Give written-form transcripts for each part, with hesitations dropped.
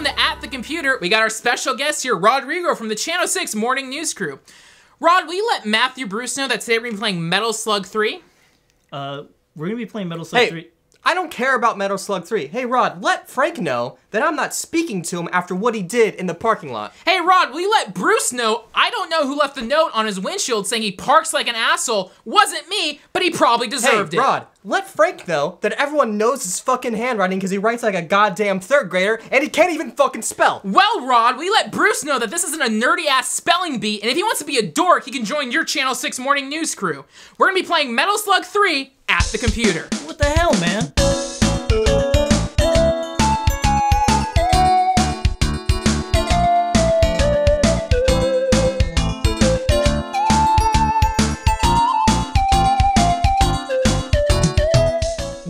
welcome to At The Computer. We got our special guest here, Rodrigo from the Channel 6 Morning News Crew. Rod, will you let Matthew Bruce know that today we're going to be playing Metal Slug 3? We're going to be playing Metal Slug 3. I don't care about Metal Slug 3. Hey, Rod, let Frank know that I'm not speaking to him after what he did in the parking lot. Hey, Rod, will you let Bruce know I don't know who left the note on his windshield saying he parks like an asshole. Wasn't me, but he probably deserved it. Hey, Rod, let Frank know that everyone knows his fucking handwriting because he writes like a goddamn third grader and he can't even fucking spell. Well, Rod, will you let Bruce know that this isn't a nerdy-ass spelling bee, and if he wants to be a dork, he can join your Channel 6 Morning News Crew. We're going to be playing Metal Slug 3 at the computer. What the hell, man?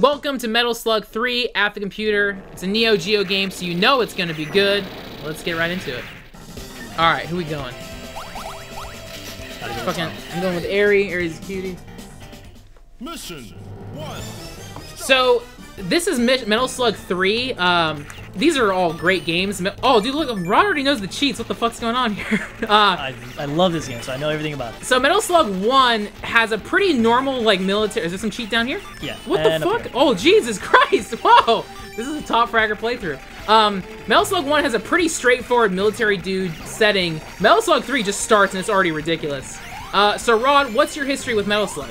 Welcome to Metal Slug 3 at the computer. It's a NeoGeo game, so you know it's gonna be good. Let's get right into it. Alright, who we going? I'm going with Aerie. Aerie's a cutie. Mission 1. So, this is Metal Slug 3. These are all great games. Oh, dude, look, Rod already knows the cheats. What the fuck's going on here? I love this game, so I know everything about it. So, Metal Slug 1 has a pretty normal, like, military... Is there some cheat down here? Yeah. What the fuck? Oh, Jesus Christ! Whoa! This is a top fragger playthrough. Metal Slug 1 has a pretty straightforward military dude setting. Metal Slug 3 just starts and it's already ridiculous. So, Rod, what's your history with Metal Slug?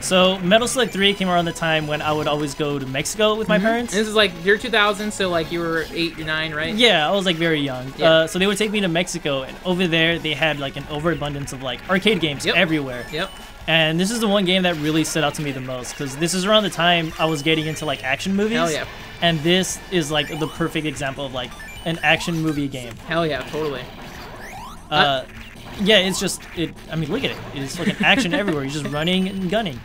So, Metal Slug 3 came around the time when I would always go to Mexico with my parents. And this is like year 2000, so like you were 8 or 9, right? Yeah, I was like very young. Yeah. So they would take me to Mexico, and over there they had like an overabundance of like arcade games everywhere. Yep. And this is the one game that really stood out to me the most, because this is around the time I was getting into like action movies. Hell yeah. And this is like the perfect example of like an action movie game. Hell yeah, totally. Yeah, it's just, I mean, look at it. It's like an action everywhere. You're just running and gunning.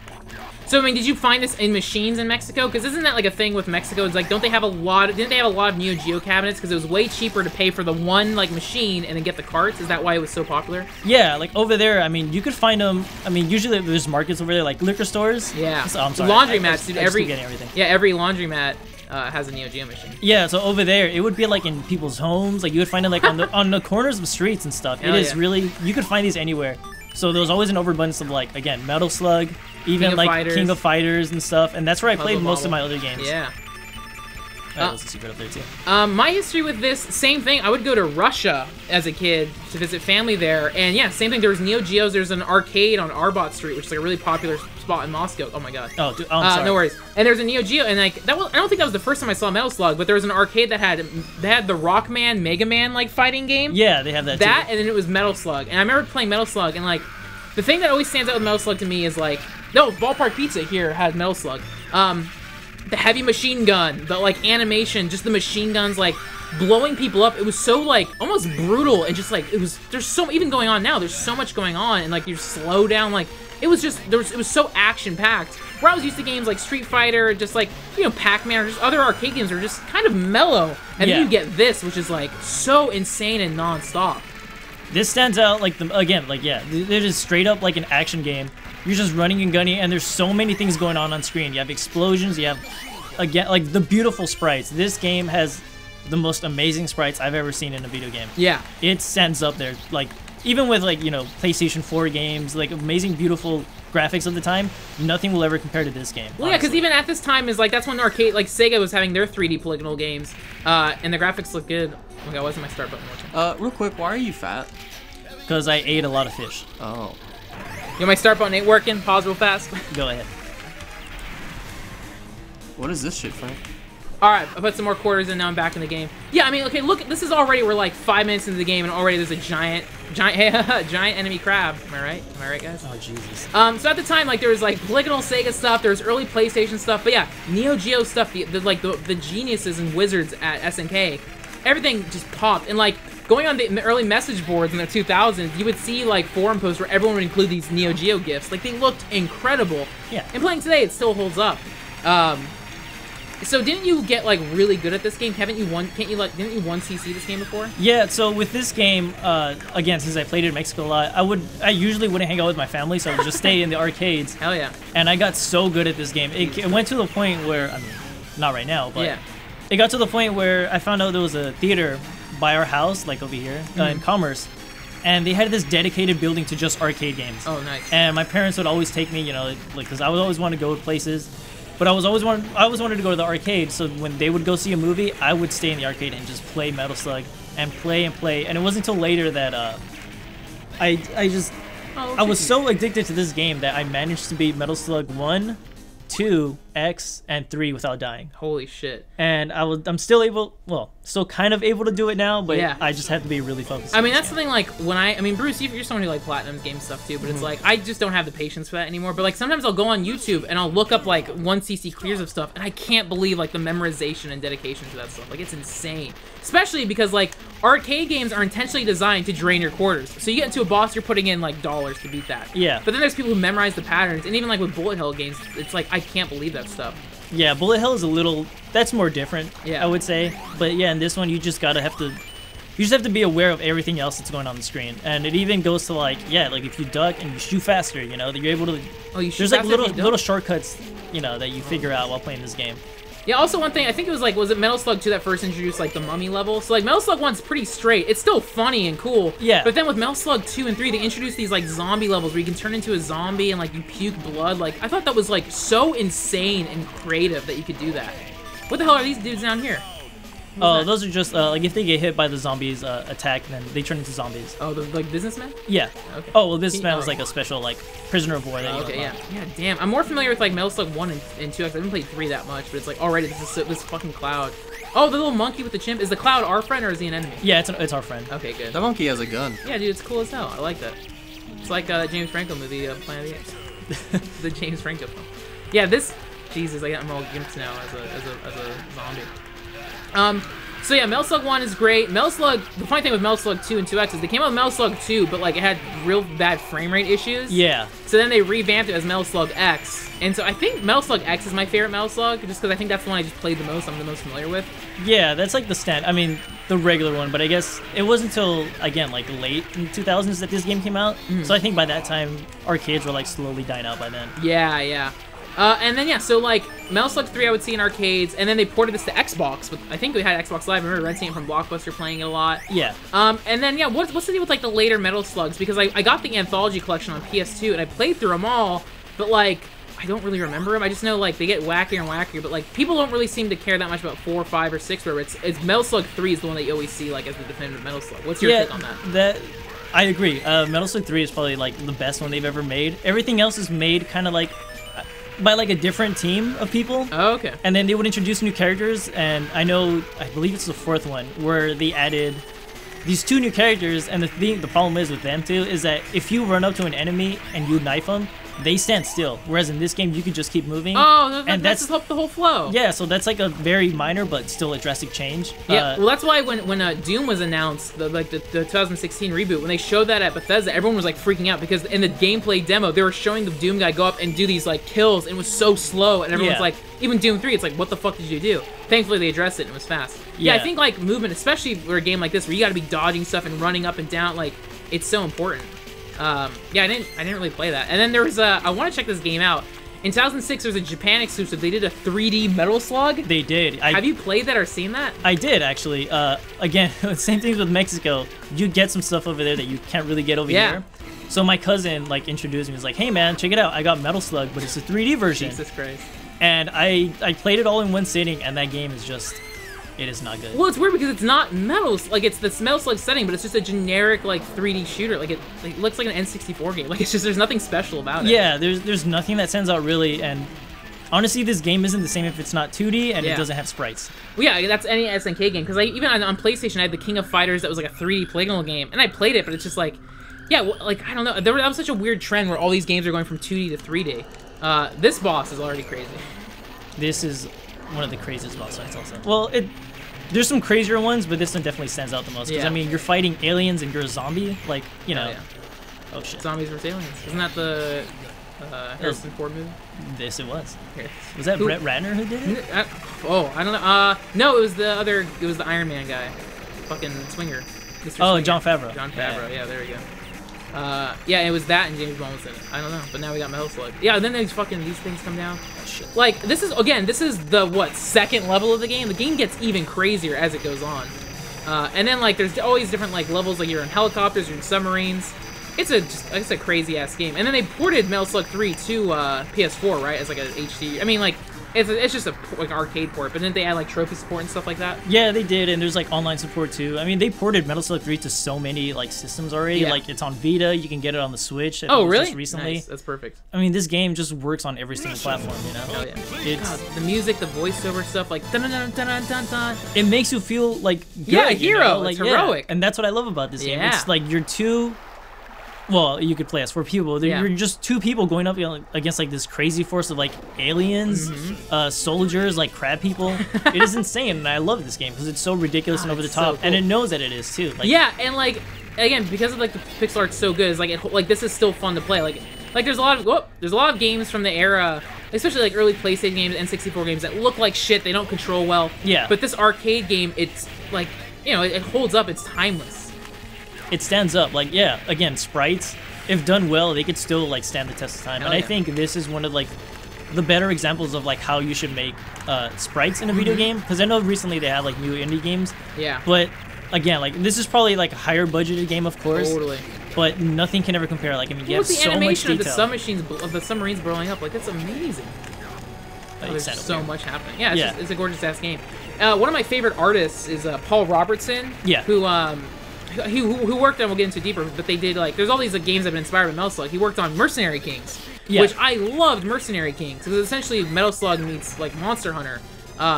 So, I mean, did you find this in machines in Mexico? Because isn't that like a thing with Mexico? It's like, didn't they have a lot of NeoGeo cabinets? Because it was way cheaper to pay for the one, like, machine and then get the carts? Is that why it was so popular? Yeah, like, over there, I mean, you could find them, I mean, usually there's markets over there, like liquor stores. Yeah. So, I'm sorry. Laundromats, dude. I just keep getting everything. Yeah, every laundromat has a NeoGeo machine. Yeah, so over there, it would be, like, in people's homes. Like, you would find it, like, on the corners of streets and stuff. Hell it is yeah. really, you could find these anywhere. So there was always an overabundance of, like, again, Metal Slug, even like King of Fighters and stuff, and that's where I played most of my other games. Yeah. There's a secret up there too. My history with this, same thing. I would go to Russia as a kid to visit family there, and yeah, same thing. There was NeoGeos. There's an arcade on Arbat Street, which is like a really popular spot in Moscow. Oh my god. Oh, dude, I'm sorry. No worries. And there's a NeoGeo, and like that was, I don't think that was the first time I saw Metal Slug, but there was an arcade that had the Rockman, Mega Man like fighting game. Yeah, they have that. That too. and then it was Metal Slug, and I remember playing Metal Slug, and like the thing that always stands out with Metal Slug to me is like, no, Ballpark Pizza here had Metal Slug. The heavy machine gun, the like animation, just the machine guns like blowing people up. It was so like almost brutal and just like it was. There's so even going on now. There's so much going on and like you slow down. Like it was just it was so action packed. Where I was used to games like Street Fighter, just like Pac-Man or just other arcade games are just kind of mellow, and then you get this, which is like so insane and non-stop. This stands out like they're just straight up like an action game. You're just running and gunning, and there's so many things going on screen. You have explosions, you have, again, like the beautiful sprites. This game has the most amazing sprites I've ever seen in a video game. Yeah. It stands up there. Like, even with, like, PlayStation 4 games, like, amazing, beautiful graphics of the time, nothing will ever compare to this game. Well, yeah, because even at this time, is like, that's when arcade, like, Sega was having their 3D polygonal games, and the graphics look good. Oh my god, why isn't my start button working? Real quick, why are you fat? Because I ate a lot of fish. Oh. My start button ain't working. Pause real fast. Go ahead. What is this shit, Frank? Alright, I put some more quarters in, now I'm back in the game. Yeah, I mean, okay, look, this is already, we're like 5 minutes into the game, and already there's a giant enemy crab. Am I right? Am I right, guys? Oh, Jesus. So at the time, like, there was, like, polygonal Sega stuff, there was early PlayStation stuff, but yeah, NeoGeo stuff, the geniuses and wizards at SNK, everything just popped, and, like, going on the early message boards in the 2000s, you would see, like, forum posts where everyone would include these NeoGeo gifs. Like, they looked incredible. Yeah. And playing today, it still holds up. So didn't you get, like, really good at this game? Didn't you 1cc this game before? Yeah, so with this game, again, since I played it in Mexico a lot, I usually wouldn't hang out with my family, so I would just stay in the arcades. Hell yeah. And I got so good at this game. It went to the point where, I mean, not right now, but yeah. It got to the point where I found out there was a theater by our house, like over here in Commerce, and they had this dedicated building to just arcade games. Oh, nice. And my parents would always take me, you know, like because I would always want to go to places, but I always wanted to go to the arcade. So when they would go see a movie, I would stay in the arcade and just play Metal Slug and play and play. And it wasn't until later that I was so addicted to this game that I managed to beat Metal Slug 1, 2, X, and 3 without dying. Holy shit. And I'm still still kind of able to do it now, but yeah. I just have to be really focused. I mean, that's something like when I mean, Bruce, you're someone who like platinum game stuff too, but it's like I just don't have the patience for that anymore. But like sometimes I'll go on YouTube and I'll look up like 1cc clears of stuff, and I can't believe like the memorization and dedication to that stuff. Like it's insane, especially because like arcade games are intentionally designed to drain your quarters. So you get into a boss, you're putting in like dollars to beat that. Yeah. But then there's people who memorize the patterns, and even like with bullet hell games, it's like I can't believe that stuff. Yeah, bullet hell is that's more different, yeah. I would say. But yeah, in this one, you just have to be aware of everything else that's going on the screen. And it even goes to like, yeah, like if you duck and you shoot faster, you know, that you're able to, there's like little shortcuts, you know, that you figure out while playing this game. Yeah, also one thing, I think it was it Metal Slug 2 that first introduced, like, the mummy level? So, like, Metal Slug 1's pretty straight. It's still funny and cool. Yeah. But then with Metal Slug 2 and 3, they introduced these, like, zombie levels where you can turn into a zombie and, like, you puke blood. Like, I thought that was, like, so insane and creative that you could do that. What the hell are these dudes down here? Oh, those are just, like, if they get hit by the zombies attack, then they turn into zombies. Oh, the, like, businessmen? Yeah. Okay. Oh, well, businessman was, like, a special, like, prisoner of war that you okay, yeah. Yeah, damn. I'm more familiar with, like, Metal Slug 1 and 2. I haven't played 3 that much, but it's, like, already this fucking Cloud. Oh, the little monkey with the chimp. Is the Cloud our friend, or is he an enemy? Yeah, it's our friend. Okay, good. That monkey has a gun. Yeah, dude, it's cool as hell. I like that. It's like that James Franco movie, Planet of the Apes. The James Franco film. Yeah, this... Jesus, I'm all gimped now as a zombie. So yeah, Metal Slug 1 is great. Metal Slug, the funny thing with Metal Slug 2 and 2X is they came out with Metal Slug 2, but like it had real bad frame rate issues. Yeah. So then they revamped it as Metal Slug X. And so I think Metal Slug X is my favorite Metal Slug, just because I think that's the one I just played the most, I'm the most familiar with. Yeah, that's like the regular one, but I guess it wasn't until, again, like late in the 2000s that this game came out. So I think by that time, arcades were like slowly dying out by then. Yeah, yeah. And then, yeah, so, like, Metal Slug 3 I would see in arcades, and then they ported this to Xbox. But I think we had Xbox Live. I remember renting it from Blockbuster, playing it a lot. Yeah. And then, yeah, what's the deal with, like, the later Metal Slugs? Because I got the Anthology Collection on PS2, and I played through them all, but, like, I don't really remember them. I just know, like, they get wackier and wackier, but, like, people don't really seem to care that much about 4, 5, or 6, where it's Metal Slug 3 is the one that you always see, like, as the definitive Metal Slug. What's your take on that? I agree. Metal Slug 3 is probably, like, the best one they've ever made. Everything else is made kind of, like... by like a different team of people. Oh, okay. And then they would introduce new characters, and I believe it's the 4th one, where they added these 2 new characters, and the problem is with them too, is that if you run up to an enemy and you knife them, they stand still. Whereas in this game, you could just keep moving. Oh, that's the whole flow. Yeah, so that's like a very minor but still a drastic change. Yeah, well, that's why when Doom was announced, the 2016 reboot, when they showed that at Bethesda, everyone was like freaking out because in the gameplay demo, they were showing the Doom guy go up and do these like kills, and it was so slow, and everyone's like, even Doom 3, it's like, what the fuck did you do? Thankfully, they addressed it and it was fast. Yeah, I think like movement, especially for a game like this where you got to be dodging stuff and running up and down, like it's so important. Yeah, I didn't really play that. And then there was I want to check this game out. In 2006, there was a Japan exclusive. They did a 3D Metal Slug. They did. Have you played that or seen that? I did, actually. Again, same things with Mexico. You get some stuff over there that you can't really get over here. So my cousin, like, introduced me. He was like, hey, man, check it out. I got Metal Slug, but it's a 3D version. Jesus Christ. And I played it all in one sitting, and that game is just... it is not good. Well, it's weird because it's not Metal, like it's the Metal Slug setting, but it's just a generic like 3D shooter. Like it looks like an N64 game. Like it's just there's nothing special about it. Yeah, there's nothing that stands out really, and honestly, this game isn't the same if it's not 2D and it doesn't have sprites. Well, yeah, that's any SNK game because even on PlayStation I had the King of Fighters that was like a 3D polygonal game, and I played it, but it's just like, yeah, well, like I don't know, that was such a weird trend where all these games are going from 2D to 3D. This boss is already crazy. This is one of the craziest boss fights also. Well, there's some crazier ones, but this one definitely stands out the most. Because, I mean, you're fighting aliens and you're a zombie. Like, you know. Oh, shit. Zombies vs. aliens. Isn't that the Harrison Ford movie? This it was. Was that Brett Ratner who did it? I don't know. No, it was the Iron Man guy. Fucking Swinger. Mr. Swinger. Jon Favreau. Jon Favreau, yeah, there we go. Yeah, it was that and James Bond was in it. I don't know, but now we got Metal Slug. Yeah, and then these things come down. Shit. Like, this is the, 2nd level of the game. The game gets even crazier as it goes on. And then like there's always different like levels, like you're in helicopters, you're in submarines. It's a crazy ass game. And then they ported Metal Slug 3 to PS4, right? As like a HD. I mean, like it's just a like arcade port, but then they add like trophy support and stuff like that. Yeah, they did, and there's like online support too. I mean, they ported Metal Slug 3 to so many like systems already. Yeah. Like it's on Vita, you can get it on the Switch. Oh, really? Just recently. Nice. That's perfect. I mean, this game just works on every single platform, you know? Hell yeah. It's, God, the music, the voiceover stuff, like dun dun dun dun dun dun. it makes you feel like good, Yeah, a you hero. know? It's Like, heroic. And that's what I love about this game. Yeah. It's like you're two. Well, you could play as 4 people. Yeah. You're just 2 people going up against like this crazy force of like aliens, soldiers, like crab people. It is insane, and I love this game because it's so ridiculous and over the it's so top, and cool. it knows that it is too. Like, Yeah, and like again, because of like the pixel art's so good, it's like this is still fun to play. Like there's a lot of games from the era, especially like early PlayStation games, N64 games that look like shit. They don't control well. Yeah. But this arcade game, it's like, you know, it holds up. It's timeless. it stands up. Like, yeah, again, sprites, if done well, they could still like stand the test of time. Hell And I yeah. think this is one of like the better examples of like how you should make sprites in a video game. Because I know recently they had like new indie games. Yeah. But again, like this is probably like a higher budgeted game, of course. Totally. But nothing can ever compare. Like, I mean, you have What's the so much animation of the detail. of the submarines blowing up? Like, that's amazing. Oh, there's Excited. so much happening. Yeah, it's, Yeah. Just, it's a gorgeous ass game. One of my favorite artists is Paul Robertson. Yeah. Who worked on, we'll get into deeper, but they did like, there's all these like, games that have been inspired by Metal Slug. He worked on Mercenary Kings, Yeah. which I loved. Mercenary Kings. It was essentially Metal Slug meets like Monster Hunter.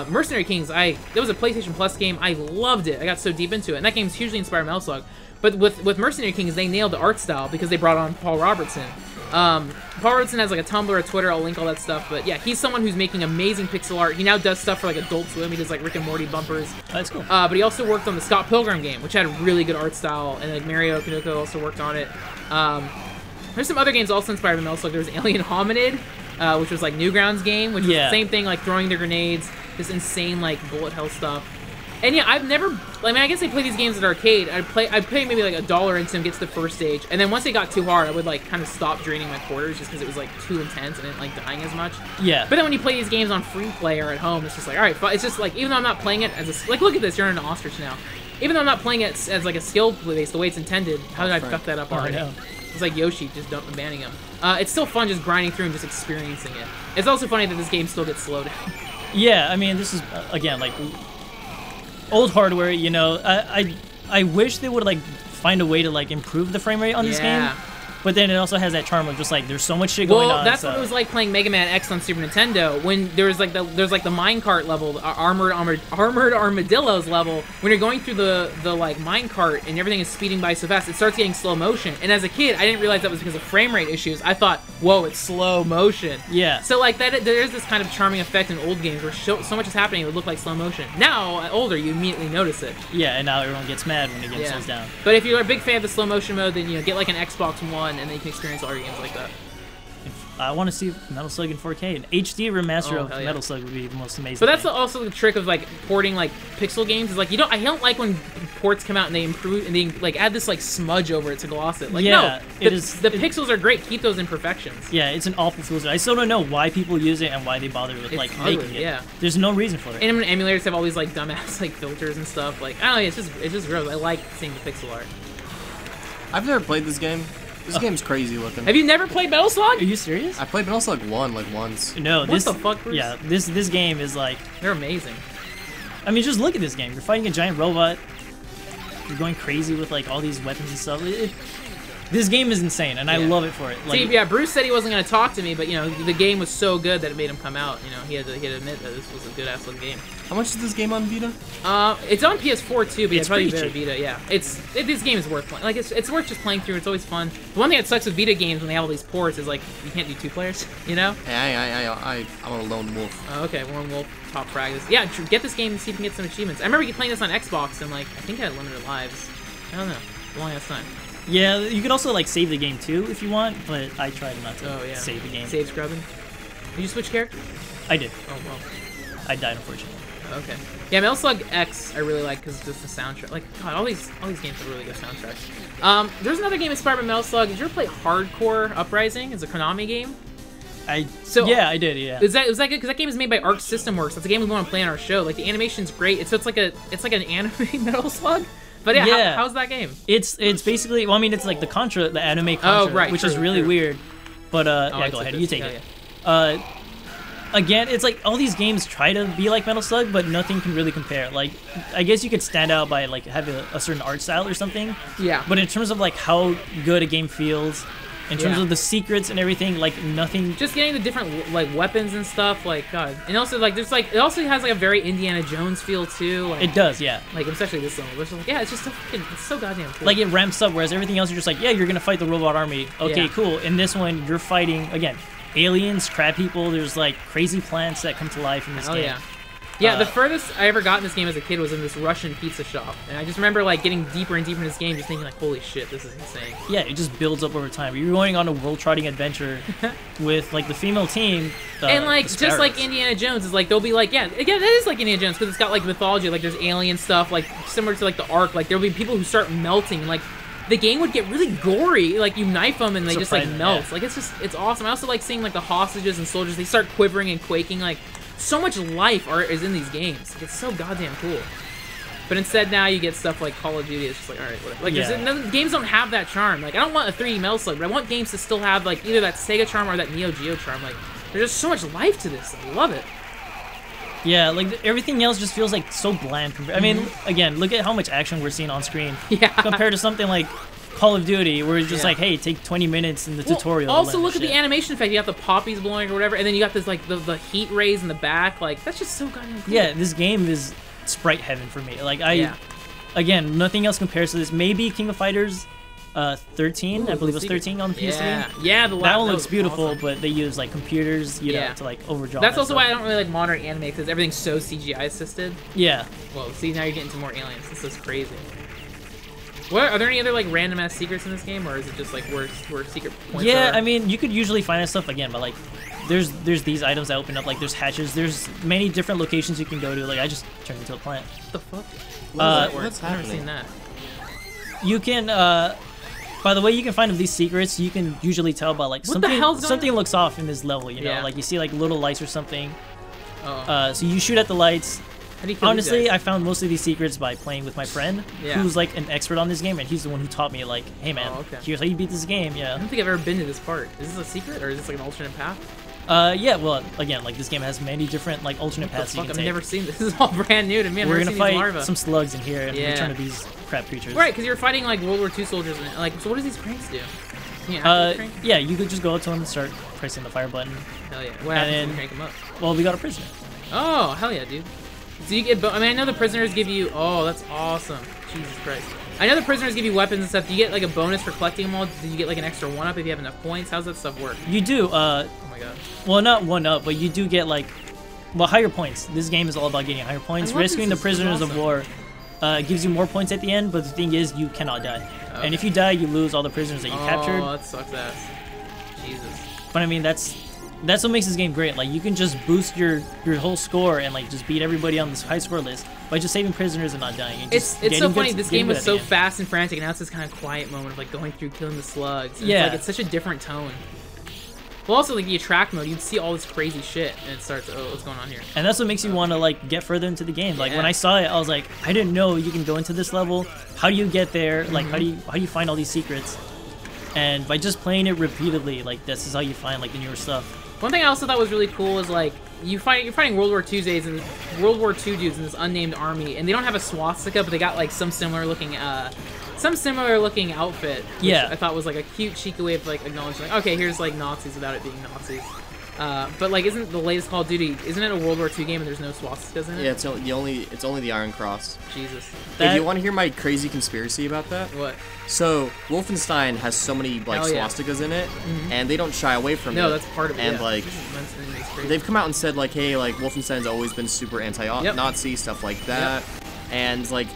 Mercenary Kings, it was a PlayStation Plus game. I loved it. I got so deep into it, and that game's hugely inspired by Metal Slug. But with Mercenary Kings, they nailed the art style because they brought on Paul Robertson. Paul Robertson has like a Tumblr, a Twitter. I'll link all that stuff. But yeah, he's someone who's making amazing pixel art. He now does stuff for like Adult Swim. He does like Rick and Morty bumpers. That's cool. But he also worked on the Scott Pilgrim game, which had really good art style, and like Mario Kanuko also worked on it. There's some other games also inspired by Metal Slug. There was Alien Hominid, which was like Newgrounds game, which was the same thing, like throwing their grenades, this insane like bullet hell stuff. And yeah, I've never, I mean, I guess I play these games at arcade. I'd pay maybe like $1 into them, get to the first stage, and then once they got too hard, I would like kind of stop draining my quarters just because it was like too intense and I didn't like dying as much. Yeah. But then when you play these games on free play or at home, it's just like, all right, it's just like, even though I'm not playing it as a, like, look at this, you're in an ostrich now. Even though I'm not playing it as like a skill base, the way it's intended, how did I fuck that up already? know. It's like Yoshi just banning him. It's still fun just grinding through and just experiencing it. It's also funny that this game still gets slowed down. Yeah, I mean, this is again like old hardware. You know, I wish they would like find a way to like improve the frame rate on this game. But then it also has that charm of just like there's so much shit going on. Well, that's what it was like playing Mega Man X on Super Nintendo. When there's like the minecart level, the armored armadillos level. When you're going through the like minecart and everything is speeding by so fast, it starts getting slow motion. And as a kid, I didn't realize that was because of frame rate issues. I thought, whoa, it's slow motion. Yeah. So like that, there's this kind of charming effect in old games where so much is happening, it would look like slow motion. Now, older, you immediately notice it. Yeah, and now everyone gets mad when the game slows down. But if you're a big fan of the slow motion mode, then get like an Xbox One, and then you can experience all your games like that. I want to see Metal Slug in 4K. An HD remaster of hell yeah. Metal Slug would be the most amazing. But that's thing. also the trick of like porting like pixel games. Is like I don't like when ports come out and they improve and they like add this like smudge over it to gloss it. Like Yeah, no, the pixels are great. Keep those imperfections. Yeah, it's an awful filter. I still don't know why people use it and why they bother with like ugly, making it. yeah. There's no reason for it. And when emulators have all these like dumbass like filters and stuff, like I don't know, it's just gross. I like seeing the pixel art. I've never played this game. This game's crazy looking. Have you never played Metal Slug? Are you serious? I played Metal Slug 1 like once. No, What this the fuck, Bruce? Yeah, this game is like, They're amazing. I mean, just look at this game. You're fighting a giant robot. You're going crazy with like all these weapons and stuff. This game is insane, and I love it for it. Like, See, yeah, Bruce said he wasn't going to talk to me, but the game was so good that it made him come out. He had to admit that this was a good ass looking game. How much is this game on Vita? It's on PS4 too, but It's it's probably pretty better Vita. Yeah, this game is worth playing. Like it's worth just playing through. It's always fun. The one thing that sucks with Vita games when they have all these ports is like you can't do 2 players. Hey, I'm a lone wolf. Oh, okay, one wolf top frag. Yeah, get this game and see if you can get some achievements. I remember playing this on Xbox and like I think I had limited lives. I don't know, long ass time. yeah, you can also like save the game too if you want, but I tried not to save the game. Save scrubbing. Did you switch characters? I did. Oh well. I died unfortunately. Okay. Yeah, Metal Slug X I really like because just the soundtrack. Like, God, all these games have really good soundtracks. There's another game inspired by Metal Slug. Did you ever play Hardcore Uprising? It's a Konami game. Yeah, I did. Yeah. Was that good? Because that game is made by Arc System Works. That's a game we want to play on our show. Like the animation's great. It's like an anime Metal Slug. But yeah, how's that game? It's basically, well, I mean, it's like the anime Contra, which is really weird. But yeah, go ahead, you take it. Again, it's like all these games try to be like Metal Slug, but nothing can really compare. Like, I guess you could stand out by like having a certain art style or something. Yeah. But in terms of like how good a game feels, in terms of the secrets and everything, like nothing. Just getting the different like weapons and stuff, like God. And also like there's like it also has like a very Indiana Jones feel too. Like, it does, yeah. Like especially this level, which is like, yeah, it's just it's so goddamn cool. Like it ramps up, whereas everything else you're just like, yeah, you're gonna fight the robot army. Okay, cool. In this one, you're fighting again. Aliens, crab people, there's like crazy plants that come to life in this game. Yeah, the furthest I ever got in this game as a kid was in this Russian pizza shop. And I just remember like getting deeper and deeper in this game, just thinking like, holy shit, this is insane. Yeah, it just builds up over time. You're going on a world-charting adventure with like the female team. And like, just like Indiana Jones, is like, they'll be like, that is like Indiana Jones, because it's got like mythology, like there's alien stuff, like similar to like the Ark, like there'll be people who start melting, like, the game would get really gory, like you knife them and they just like melt. Yeah. Like it's awesome. I also like seeing like the hostages and soldiers, they start quivering and quaking. Like so much life is in these games. Like, it's so goddamn cool. But instead now you get stuff like Call of Duty. It's just like, all right, whatever. Like games don't have that charm. Like I don't want a 3D Metal Slug, but I want games to still have like either that Sega charm or that NeoGeo charm. Like there's just so much life to this. I love it. Yeah, like everything else just feels like so bland. I mean, again, look at how much action we're seeing on screen. Yeah. Compared to something like Call of Duty, where it's just like, hey, take 20 minutes in the tutorial. Also, look at the animation effect. You got the poppies blowing or whatever, and then you got this like the heat rays in the back. Like that's just so goddamn cool. Yeah, this game is sprite heaven for me. Like again, nothing else compares to this. Maybe King of Fighters 13, I believe it was 13 on the PS3. Yeah, that one looks beautiful, awesome. But they use like computers, you know, to like overdraw. That's also why I don't really like modern anime, because everything's so CGI assisted. Yeah. Well, see, now you're getting to more aliens. This is crazy. What are there any other like random ass secrets in this game, or is it just like where secret points are? Yeah, I mean, you could usually find that stuff again, but like there's these items that open up, like there's hatches, there's many different locations you can go to. Like I just turned into a plant. What the fuck? What's happening? I've never seen that. You can by the way you can find these secrets, you can usually tell by like something looks off in this level, you know, like you see like little lights or something. So you shoot at the lights. Honestly, I found most of these secrets by playing with my friend, who's like an expert on this game, and he's the one who taught me, like, hey man, here's how you beat this game. Yeah. I don't think I've ever been to this part. Is this a secret, or is this like an alternate path? Yeah, well, again, like this game has many different like alternate paths you can take. I've never seen this. This is all brand new to me. We're gonna fight some slugs in here and return to these crab creatures. Right, because you're fighting like World War II soldiers, and like, so what does these cranks do? Yeah, you could just go up to them and start pressing the fire button. Hell yeah! What happens when you crank them up? Well, we got a prisoner. Oh, hell yeah, dude. So you get, I mean, I know the prisoners give you, oh, that's awesome. Jesus Christ. I know the prisoners give you weapons and stuff. Do you get like a bonus for collecting them all? Do you get like an extra 1-up if you have enough points? How's that stuff work? You do, oh my god. Well, not 1-up, but you do get like, well, higher points. This game is all about getting higher points. Rescuing the prisoners of war gives you more points at the end, but the thing is, you cannot die. Okay. And if you die, you lose all the prisoners that you captured. Oh, that sucks ass. Jesus. But I mean, that's what makes this game great. Like you can just boost your whole score and like just beat everybody on this high score list by just saving prisoners and not dying. And it's so funny. This game was so fast and frantic, and now it's this kind of quiet moment of like going through killing the slugs. And it's such a different tone. Well, also like the attract mode, you'd see all this crazy shit, and it starts. Oh, what's going on here? And that's what makes you want to like get further into the game. Like when I saw it, I was like, I didn't know you can go into this level. How do you get there? Like how do you find all these secrets? And by just playing it repeatedly, like this is how you find like the newer stuff. One thing I also thought was really cool is like you're fighting World War II dudes and dudes in this unnamed army, and they don't have a swastika, but they got like some similar looking outfit. Which I thought was like a cute, cheeky way of like acknowledging, like, okay, here's like Nazis without it being Nazis. But like, isn't the latest Call of Duty? Isn't it a World War II game and there's no swastikas in it? Yeah, it's only the Iron Cross. Jesus. If you want to hear my crazy conspiracy about that, what? So Wolfenstein has so many like swastikas in it, and they don't shy away from it. No, that's part of it. And like, they've come out and said like, hey, like Wolfenstein's always been super anti-Nazi stuff like that, and like.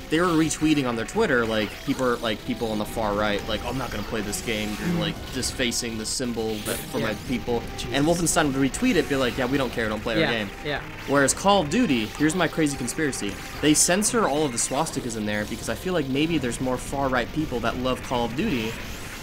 They were retweeting on their Twitter, like people on the far right, like, oh, I'm not gonna play this game. You're like just facing the symbol for my people. Jesus. And Wolfenstein would retweet it, be like, yeah, we don't care, don't play our game. Yeah. Whereas Call of Duty, here's my crazy conspiracy: they censor all of the swastikas in there because I feel like maybe there's more far right people that love Call of Duty,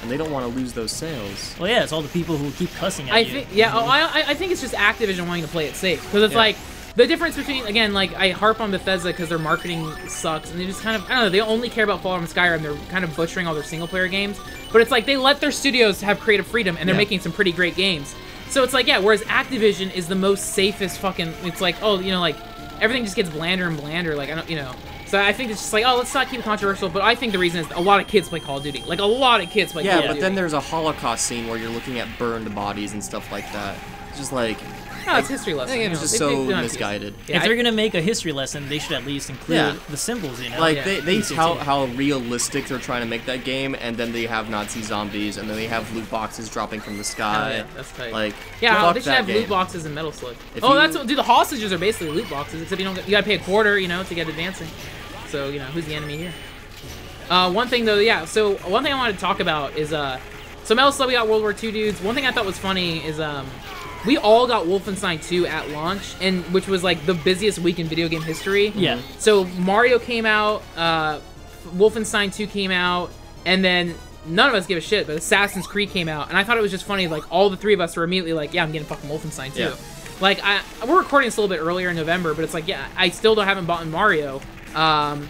and they don't want to lose those sales. Well, yeah, it's all the people who keep cussing at you. I think it's just Activision wanting to play it safe, because it's like the difference between, again, like I harp on Bethesda because their marketing sucks, and they just kind of, I don't know, they only care about Fallout and Skyrim. They're kind of butchering all their single player games, but it's like they let their studios have creative freedom, and they're making some pretty great games. So it's like, whereas Activision is the most safest fucking, it's like, oh, you know, like everything just gets blander and blander, like I don't, you know. So I think it's just like, oh, let's not keep it controversial, but I think the reason is a lot of kids play Call of Duty. Like, a lot of kids play Call of Duty. Yeah, but then there's a Holocaust scene where you're looking at burned bodies and stuff like that. It's just like... No, it's history lesson. I think it's just so misguided. If they're gonna make a history lesson, they should at least include the symbols, you know? Like, they tout how realistic they're trying to make that game, and then they have Nazi zombies, and then they have loot boxes dropping from the sky. Oh, yeah, that's tight. Like, yeah, they should have loot boxes in Metal Slug. That's what, dude, the hostages are basically loot boxes, except you gotta pay a quarter, you know, to get advancing. So, you know, who's the enemy here? One thing, though, so one thing I wanted to talk about is, so Metal Slug, we got World War II dudes. One thing I thought was funny is, we all got Wolfenstein 2 at launch, and which was, like, the busiest week in video game history. Yeah. So Mario came out, Wolfenstein 2 came out, and then none of us give a shit, but Assassin's Creed came out, and I thought it was just funny, like, all the three of us were immediately like, yeah, I'm getting fucking Wolfenstein 2. Yeah. Like, we're recording this a little bit earlier in November, but it's like, yeah, I still haven't bought Mario. I'm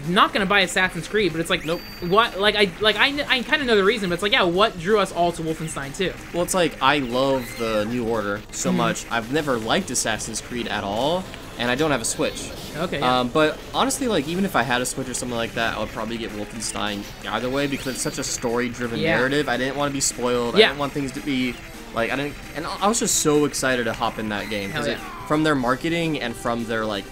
not gonna buy Assassin's Creed, but it's like, nope. What? Like, I kind of know the reason, but it's like, yeah, what drew us all to Wolfenstein 2? Well, it's like, I love the New Order so much. I've never liked Assassin's Creed at all, and I don't have a Switch. Okay. Yeah. But honestly, like, even if I had a Switch or something like that, I would probably get Wolfenstein either way, because it's such a story-driven narrative. I didn't want to be spoiled. I didn't want things to be like, and I was just so excited to hop in that game, because from their marketing and from their like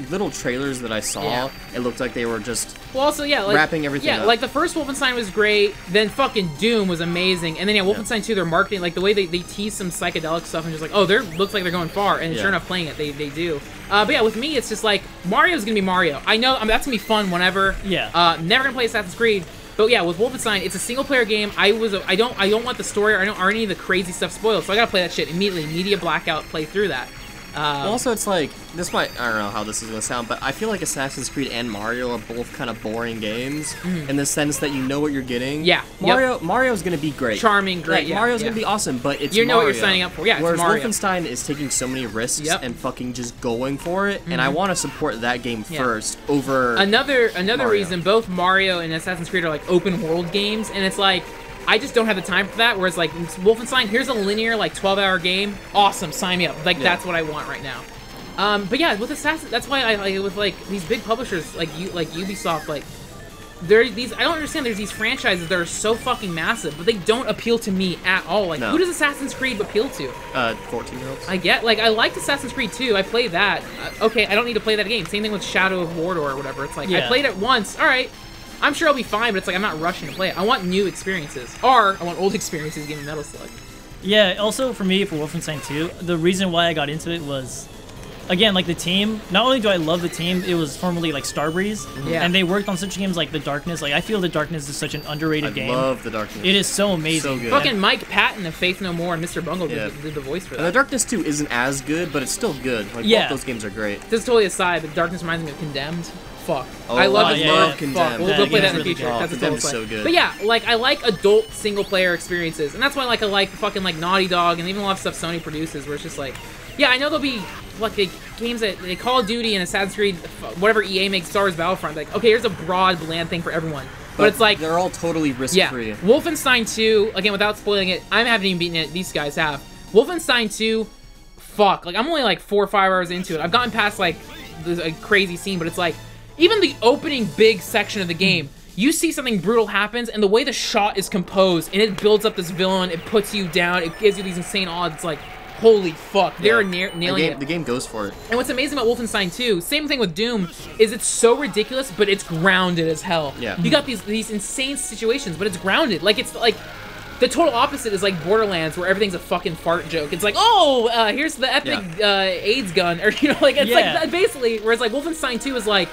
little trailers that I saw, it looked like they were just wrapping everything up. Like the first Wolfenstein was great, then fucking Doom was amazing, and then Wolfenstein 2, their marketing, like the way they tease some psychedelic stuff and just like, oh, looks like they're going far, and sure enough, playing it, they do. But yeah, with me, it's just like, Mario's gonna be Mario. I know, that's gonna be fun whenever. Yeah. Never gonna play Assassin's Creed. But yeah, with Wolfenstein, it's a single-player game. I don't want the story or any of the crazy stuff spoiled, so I gotta play that shit immediately. Media blackout, play through that. Also, it's like, I don't know how this is gonna sound, but I feel like Assassin's Creed and Mario are both kind of boring games in the sense that you know what you're getting. Yeah. Mario's gonna be great. Charming, great. Like, Mario's gonna be awesome, but it's you know Mario. what you're signing up for. Yeah, whereas it's Mario. Wolfenstein is taking so many risks and fucking just going for it, and I want to support that game first over another Mario. reason. Both Mario and Assassin's Creed are like open world games, and it's like, I just don't have the time for that, whereas like Wolfenstein, here's a linear like 12-hour game. Awesome, sign me up. Like that's what I want right now. But yeah, with Assassin, that's why I like with like these big publishers like Ubisoft, like I don't understand. There's these franchises that are so fucking massive, but they don't appeal to me at all. Like, who does Assassin's Creed appeal to? 14-year-olds. I liked Assassin's Creed 2. I played that. Okay, I don't need to play that again. Same thing with Shadow of Mordor or whatever. It's like I played it once. All right, I'm sure I'll be fine, but it's like I'm not rushing to play it. I want new experiences, or I want old experiences. Give me Metal Slug. Yeah. Also, for me, for Wolfenstein 2, the reason why I got into it was, again, like the team, not only do I love the team, it was formerly like Starbreeze, and they worked on such games like The Darkness. Like, I feel The Darkness is such an underrated game. I love The Darkness. It is so amazing. So good. Fucking Mike Patton of Faith No More and Mr. Bungle did the voice for that. And The Darkness 2 isn't as good, but it's still good. Like, both those games are great. This is totally aside, but Darkness reminds me of Condemned. Fuck. Oh, I love Condemned. Fuck. We'll go play that in the really future. good. That's a total play. So good. But yeah, like, I like adult single-player experiences, and that's why like I like fucking like Naughty Dog and even a lot of stuff Sony produces, where it's just like, yeah, I know there'll be like the games that they Call of Duty and Assassin's Creed, whatever EA makes, Star Wars Battlefront. Like, okay, here's a broad, bland thing for everyone. But it's like, they're all totally risk-free. Yeah. Wolfenstein 2, again, without spoiling it, I haven't even beaten it. These guys have. Wolfenstein 2, fuck. Like, I'm only like 4 or 5 hours into it. I've gotten past like a crazy scene, but it's like, even the opening big section of the game, you see something brutal happens, and the way the shot is composed, and it builds up this villain, it puts you down, it gives you these insane odds. It's like, holy fuck, they're nailing it. The game goes for it. And what's amazing about Wolfenstein 2, same thing with Doom, is it's so ridiculous, but it's grounded as hell. Yeah. You got these insane situations, but it's grounded. Like, it's like, the total opposite is like Borderlands, where everything's a fucking fart joke. It's like, oh, here's the epic AIDS gun, or, you know, like, it's like, basically, whereas like Wolfenstein 2 is like,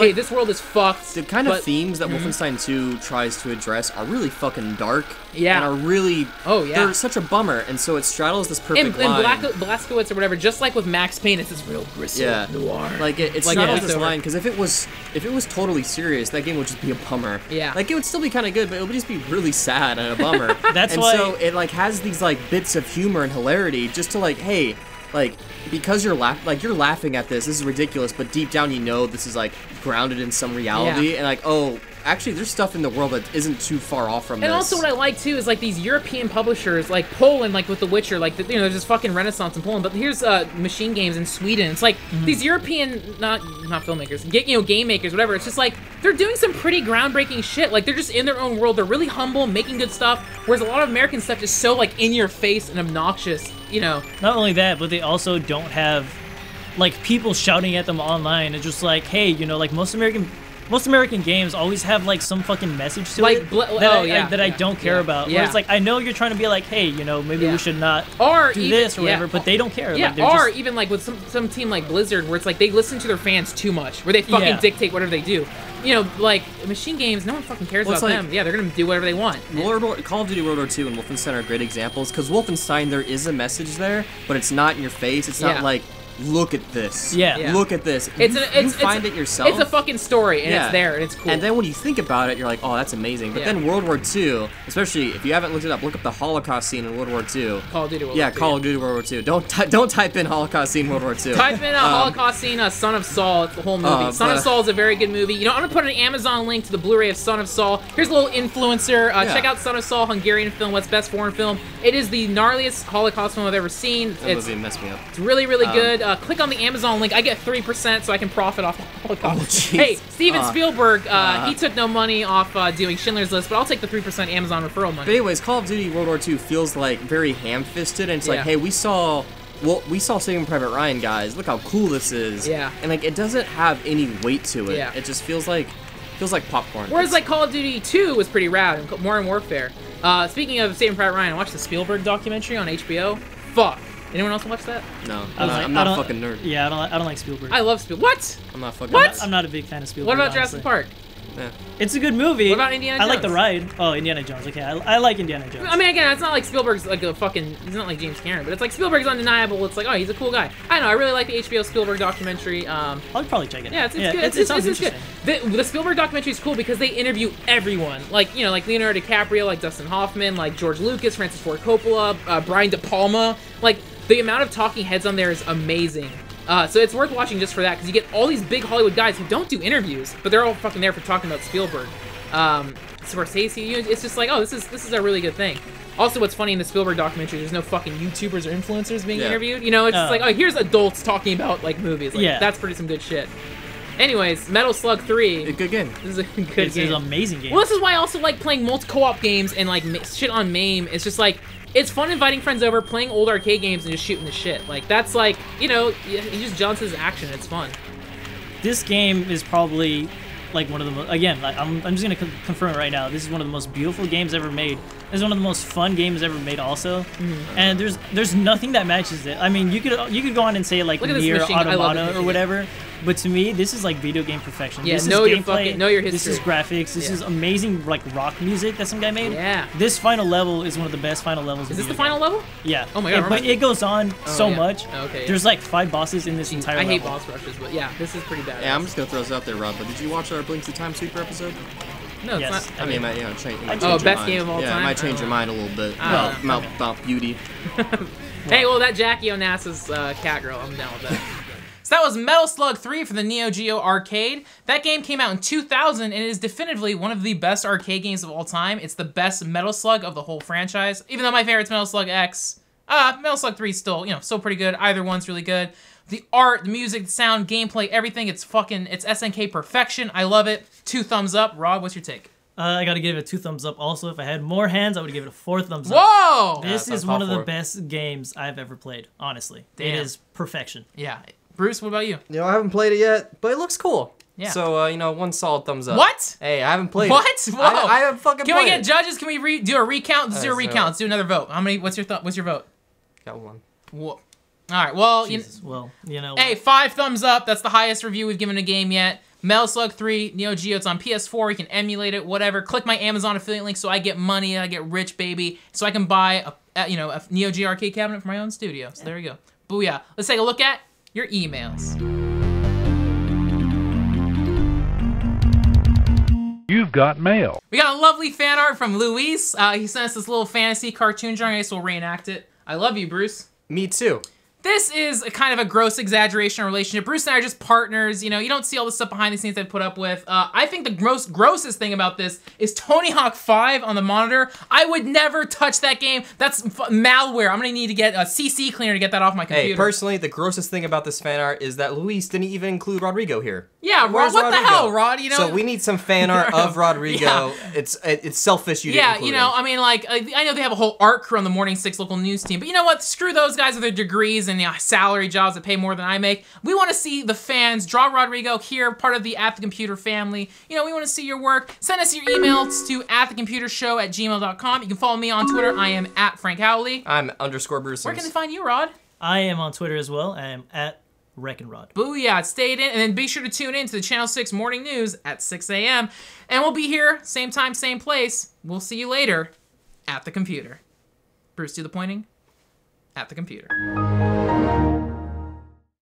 hey, this world is fucked. The kind of themes that Wolfenstein 2 tries to address are really fucking dark. Yeah. And are really... Oh, yeah. They're such a bummer, and so it straddles this perfect in line. Blazkowicz or whatever, just like with Max Payne, it's this real gristle noir. Like, it straddles this line, because if it was totally serious, that game would just be a bummer. Yeah. Like, it would still be kind of good, but it would just be really sad and a bummer. That's and why... so it, like, has these, like, bits of humor and hilarity just to, like, hey... Like, because you're laughing at this is ridiculous, but deep down you know this is, like, grounded in some reality, and, like, oh, actually, there's stuff in the world that isn't too far off from this. And also what I like, too, is, like, these European publishers, like Poland, like, with The Witcher, like, you know, there's this fucking renaissance in Poland, but here's Machine Games in Sweden. It's like, these European, not filmmakers, you know, game makers, whatever, it's just like, they're doing some pretty groundbreaking shit. Like, they're just in their own world, they're really humble, making good stuff, whereas a lot of American stuff is so, like, in your face and obnoxious, you know. Not only that, but they also don't have, like, people shouting at them online. It's just like, hey, you know, like, most American games always have, like, some fucking message to like, it that I don't care about. Yeah. Where it's like, I know you're trying to be like, hey, you know, maybe we should not do this or whatever, but they don't care. Yeah, like, or even, like, with some team like Blizzard, where it's like, they listen to their fans too much, where they fucking dictate whatever they do. You know, like, Machine Games, no one fucking cares about them. Yeah, they're gonna do whatever they want. Call of Duty World War II and Wolfenstein are great examples, because Wolfenstein, there is a message there, but it's not in your face. It's not like, look at this. Yeah. Look at this. You find it yourself. It's a fucking story, and it's there, and it's cool. And then when you think about it, you're like, oh, that's amazing. But then World War II, especially if you haven't looked it up, look up the Holocaust scene in World War II. Call of Duty World War II. Call of Duty World War II. Don't type in Holocaust scene World War II. Type in Holocaust scene Son of Saul. It's the whole movie. Son of Saul is a very good movie. You know, I'm gonna put an Amazon link to the Blu-ray of Son of Saul. Here's a little influencer. Check out Son of Saul, Hungarian film. What's best foreign film? It is the gnarliest Holocaust film I've ever seen. That movie messed me up. It's really, really good. Click on the Amazon link. I get 3% so I can profit off Holocaust. Hey, Steven Spielberg, he took no money off doing Schindler's List, but I'll take the 3% Amazon referral money. But anyways, Call of Duty World War II feels like very ham-fisted, and it's like, hey, we saw Saving Private Ryan, guys. Look how cool this is. Yeah. And like, it doesn't have any weight to it. Yeah. It just feels like popcorn. Whereas like Call of Duty 2 was pretty rad, and Modern Warfare. Speaking of Saving Private Ryan, I watched the Spielberg documentary on HBO. Fuck. Anyone else watch that? No, I'm not a fucking nerd. Yeah, I don't like Spielberg. I love Spielberg. What? I'm not fucking. What? I'm not a big fan of Spielberg. What about honestly. Jurassic Park? Yeah. It's a good movie. What about Indiana Jones? I like the ride. Oh, Indiana Jones. Okay, I like Indiana Jones. I mean, again, it's not like Spielberg's like a fucking. He's not like James Cameron, but it's like Spielberg's undeniable. It's like, oh, he's a cool guy. I know. I really like the HBO Spielberg documentary. I'll probably check it. Yeah, it's good. It sounds interesting. The Spielberg documentary is cool because they interview everyone. Like, you know, like Leonardo DiCaprio, like Dustin Hoffman, like George Lucas, Francis Ford Coppola, Brian De Palma. Like, the amount of talking heads on there is amazing. So it's worth watching just for that, because you get all these big Hollywood guys who don't do interviews, but they're all fucking there for talking about Spielberg. Scorsese, it's just like, oh, this is a really good thing. Also, what's funny in the Spielberg documentary, there's no fucking YouTubers or influencers being interviewed. You know, it's just like, oh, here's adults talking about, like, movies. Like, that's pretty some good shit. Anyways, Metal Slug 3. A good game. This is a good game. This is an amazing game. Well, this is why I also like playing multi-co-op games and, like, shit on MAME. It's just, like, it's fun inviting friends over, playing old arcade games, and just shooting the shit. Like, that's, like, you know, he just jumps his action. It's fun. This game is probably, like, one of the most... Again, like, I'm just going to confirm it right now. This is one of the most beautiful games ever made. This is one of the most fun games ever made also. And there's nothing that matches it. I mean, you could go on and say, like, Nier Automata or whatever. But to me, this is like video game perfection. Yeah, this know is your gameplay, know your history. This is graphics. This is amazing, like, rock music that some guy made. Yeah. This final level is one of the best final levels. Is this the final level? Yeah. Oh my god. But it goes on so much. Okay. There's like 5 bosses in this entire level. I hate boss rushes, but yeah, this is pretty bad. Yeah, I'm just gonna throw this out there, Rob. But did you watch our Blink to Time Sweeper episode? No, yes. it's not. I mean, it might change your best mind. game of all time? Yeah, it might change your mind a little bit about beauty. Hey, well, that Jackie Onassis cat girl, I'm down with that. So that was Metal Slug 3 for the NeoGeo Arcade. That game came out in 2000, and it is definitively one of the best arcade games of all time. It's the best Metal Slug of the whole franchise. Even though my favorite's Metal Slug X, Metal Slug 3 is still, you know, still pretty good. Either one's really good. The art, the music, the sound, gameplay, everything, it's SNK perfection. I love it. 2 thumbs up. Rob, what's your take? I gotta give it 2 thumbs up. Also, if I had more hands, I would give it a 4 thumbs up. Whoa! This is one of the best games I've ever played, honestly. Damn. It is perfection. Yeah. Bruce, what about you? You know, I haven't played it yet, but it looks cool. Yeah. So, you know, 1 solid thumbs up. What? Hey, I haven't played what? it. Whoa. I haven't fucking Can played we get it. judges? Can we do a recount? Let's do a recount. Let's do another vote. How many? What's your vote? Got 1. Whoa. All right. Well, Jesus, well, you know. Hey, 5 thumbs up. That's the highest review we've given a game yet. Metal Slug 3, NeoGeo, it's on PS4, you can emulate it, whatever. Click my Amazon affiliate link so I get money, I get rich, baby, so I can buy a NeoGeo arcade cabinet for my own studio. So there you go. Booyah. Let's take a look at your emails. You've got mail. We got a lovely fan art from Luis. He sent us this little fantasy cartoon drawing. I guess we'll reenact it. I love you, Bruce. Me too. This is a kind of a gross exaggeration of relationship. Bruce and I are just partners. You know, you don't see all the stuff behind the scenes I've put up with. I think the grossest thing about this is Tony Hawk 5 on the monitor. I would never touch that game. That's malware. I'm gonna need to get a CC cleaner to get that off my computer. Hey, personally, the grossest thing about this fan art is that Luis didn't even include Rodrigo here. Yeah, Rod, what the hell, Rod? You know. So we need some fan art of Rodrigo. Yeah. It's selfish you didn't include you know, him. I mean, like, I know they have a whole art crew on the Morning 6 local news team, but you know what? Screw those guys with their degrees and salary jobs that pay more than I make. We want to see the fans draw Rodrigo here, part of the At The Computer family. You know, we want to see your work. Send us your emails to atthecomputershow@gmail.com. You can follow me on Twitter. I am at Frank Howley. I'm _Bruce. Where can they find you, Rod? I am on Twitter as well. I am at Reckonrod. Booyah, stay in, and then be sure to tune in to the Channel 6 morning news at 6 a.m. And we'll be here, same time, same place. We'll see you later at the computer. Bruce, do the pointing. At the computer.